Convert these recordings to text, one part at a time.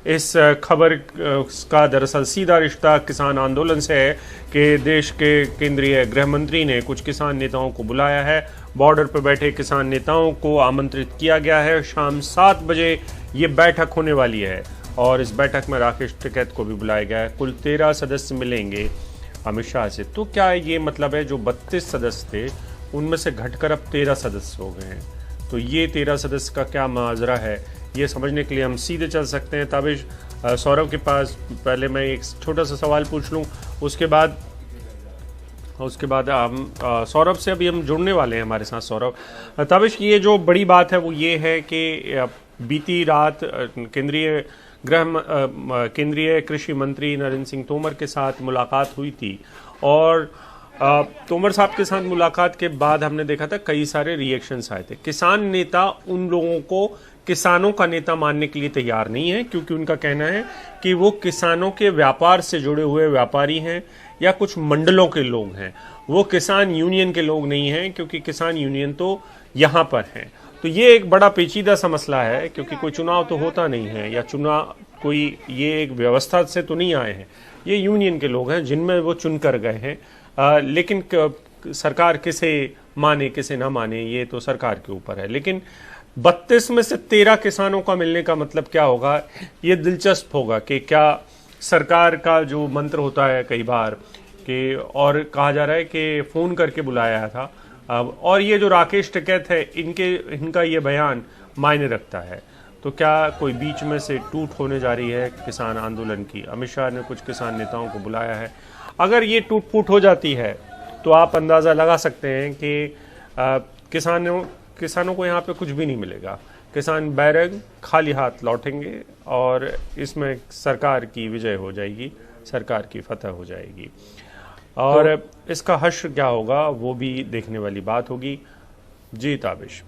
इस खबर का दरअसल सीधा रिश्ता किसान आंदोलन से है कि देश के केंद्रीय गृह मंत्री ने कुछ किसान नेताओं को बुलाया है। बॉर्डर पर बैठे किसान नेताओं को आमंत्रित किया गया है। शाम 7 बजे ये बैठक होने वाली है और इस बैठक में राकेश टिकैत को भी बुलाया गया है। कुल 13 सदस्य मिलेंगे अमित शाह से। तो क्या ये मतलब है जो 32 सदस्य थे उनमें से घटकर अब 13 सदस्य हो गए हैं? तो ये 13 सदस्य का क्या माजरा है, ये समझने के लिए हम सीधे चल सकते हैं। ताबिश, सौरभ के पास पहले मैं एक छोटा सा सवाल पूछ लूँ, उसके बाद हम सौरभ से अभी हम जुड़ने वाले हैं। हमारे साथ सौरभ। ताबिश, ये जो बड़ी बात है वो ये है कि बीती रात केंद्रीय कृषि मंत्री नरेंद्र सिंह तोमर के साथ मुलाकात हुई थी और तोमर साहब के साथ मुलाकात के बाद हमने देखा था कई सारे रिएक्शंस आए थे। किसान नेता उन लोगों को किसानों का नेता मानने के लिए तैयार नहीं है, क्योंकि उनका कहना है कि वो किसानों के व्यापार से जुड़े हुए व्यापारी हैं या कुछ मंडलों के लोग हैं। वो किसान यूनियन के लोग नहीं हैं, क्योंकि किसान यूनियन तो यहाँ पर हैं। तो ये एक बड़ा पेचीदा सा मसला है, क्योंकि कोई चुनाव तो होता नहीं है या चुनाव कोई ये एक व्यवस्था से तो नहीं आए हैं। ये यूनियन के लोग हैं जिनमें वो चुन कर गए हैं। लेकिन सरकार किसे माने किसे ना माने ये तो सरकार के ऊपर है। लेकिन 32 में से 13 किसानों का मिलने का मतलब क्या होगा? ये दिलचस्प होगा कि क्या सरकार का जो मंत्र होता है कई बार कि, और कहा जा रहा है कि फोन करके बुलाया था, और ये जो राकेश टिकैत है इनका ये बयान मायने रखता है। तो क्या कोई बीच में से टूट होने जा रही है किसान आंदोलन की? अमित शाह ने कुछ किसान नेताओं को बुलाया है। अगर ये टूट फूट हो जाती है तो आप अंदाज़ा लगा सकते हैं कि किसानों को यहाँ पे कुछ भी नहीं मिलेगा। किसान बैरग खाली हाथ लौटेंगे और इसमें सरकार की विजय हो जाएगी, सरकार की फतह हो जाएगी। और तो इसका हश्र क्या होगा वो भी देखने वाली बात होगी। जी ताबिश।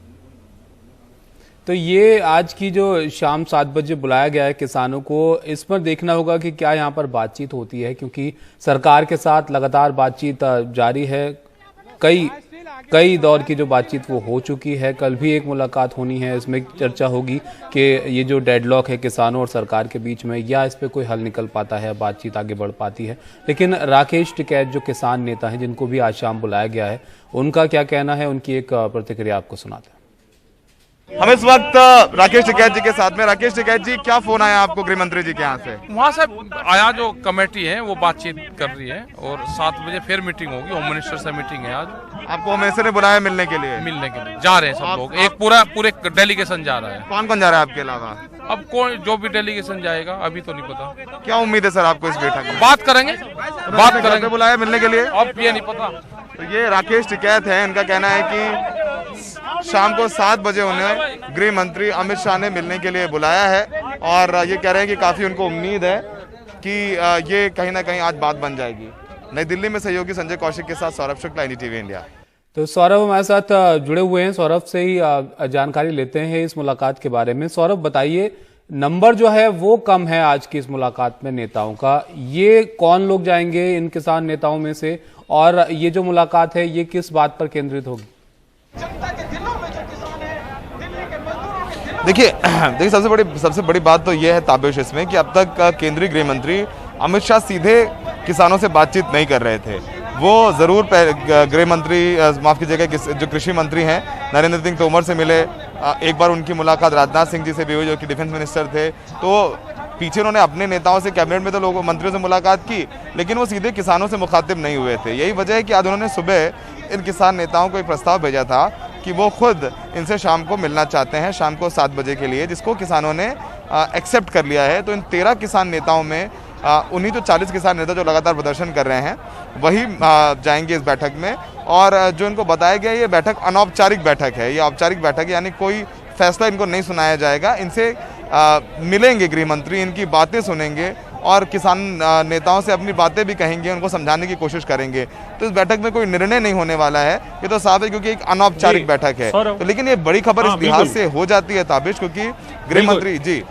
तो ये आज की जो शाम 7 बजे बुलाया गया है किसानों को, इस पर देखना होगा कि क्या यहाँ पर बातचीत होती है, क्योंकि सरकार के साथ लगातार बातचीत जारी है। कई दौर की जो बातचीत वो हो चुकी है। कल भी एक मुलाकात होनी है, इसमें चर्चा होगी कि ये जो डेडलॉक है किसानों और सरकार के बीच में, या इस पर कोई हल निकल पाता है, बातचीत आगे बढ़ पाती है। लेकिन राकेश टिकैत जो किसान नेता हैं जिनको भी आज शाम बुलाया गया है, उनका क्या कहना है, उनकी एक प्रतिक्रिया आपको सुनाते हैं। हम इस वक्त राकेश टिकैत जी के साथ में। राकेश टिकैत जी, क्या फोन आया आपको गृह मंत्री जी के यहाँ से? वहाँ से आया, जो कमेटी है वो बातचीत कर रही है और 7 बजे फिर मीटिंग होगी। होम मिनिस्टर से मीटिंग है आज। आपको होम मिनिस्टर ने बुलाया मिलने के लिए? जा रहे हैं सब लोग। एक पूरे डेलीगेशन जा रहा है। कौन कौन जा रहा है आपके अलावा? अब कौन जो भी डेलीगेशन जाएगा अभी तो नहीं पता। क्या उम्मीद है सर आपको इस बैठक में? बात करेंगे। बुलाया मिलने के लिए? अब ये नहीं पता। तो ये राकेश टिकैत है, इनका कहना है कि शाम को 7 बजे उन्हें गृह मंत्री अमित शाह ने मिलने के लिए बुलाया है और ये कह रहे हैं कि काफी उनको उम्मीद है कि ये कहीं ना कहीं आज बात बन जाएगी। नई दिल्ली में सहयोगी संजय कौशिक के साथ सौरभ शुक्ला, NDTV इंडिया। तो सौरभ हमारे साथ जुड़े हुए हैं, सौरभ से ही जानकारी लेते हैं इस मुलाकात के बारे में। सौरभ बताइए, नंबर जो है वो कम है आज की इस मुलाकात में नेताओं का। ये कौन लोग जाएंगे इन किसान नेताओं में से, और ये जो मुलाकात है ये किस बात पर केंद्रित होगी? देखिए सबसे बड़ी बात तो ये है ताबिश इसमें कि अब तक केंद्रीय गृह मंत्री अमित शाह सीधे किसानों से बातचीत नहीं कर रहे थे। वो जरूर गृह मंत्री, माफ कीजिएगा, जो कृषि मंत्री हैं नरेंद्र सिंह तोमर से मिले। एक बार उनकी मुलाकात राजनाथ सिंह जी से भी हुई, जो कि डिफेंस मिनिस्टर थे। तो पीछे उन्होंने अपने नेताओं से, कैबिनेट में तो लोगों मंत्रियों से मुलाकात की, लेकिन वो सीधे किसानों से मुखातिब नहीं हुए थे। यही वजह है कि आज उन्होंने सुबह इन किसान नेताओं को एक प्रस्ताव भेजा था कि वो खुद इनसे शाम को मिलना चाहते हैं, शाम को 7 बजे के लिए, जिसको किसानों ने एक्सेप्ट कर लिया है। तो इन 13 किसान नेताओं में उन्हीं तो 40 किसान नेता जो लगातार प्रदर्शन कर रहे हैं वही जाएंगे इस बैठक में। और जो इनको बताया गया, ये बैठक अनौपचारिक बैठक है। ये औपचारिक बैठक है, यानी कोई फैसला इनको नहीं सुनाया जाएगा। इनसे मिलेंगे गृह मंत्री, इनकी बातें सुनेंगे और किसान नेताओं से अपनी बातें भी कहेंगे, उनको समझाने की कोशिश करेंगे। तो इस बैठक में कोई निर्णय नहीं होने वाला है, ये तो साफ है, क्योंकि एक अनौपचारिक बैठक है। तो लेकिन ये बड़ी खबर इस लिहाज से हो जाती है ताबिश, क्योंकि गृह मंत्री जी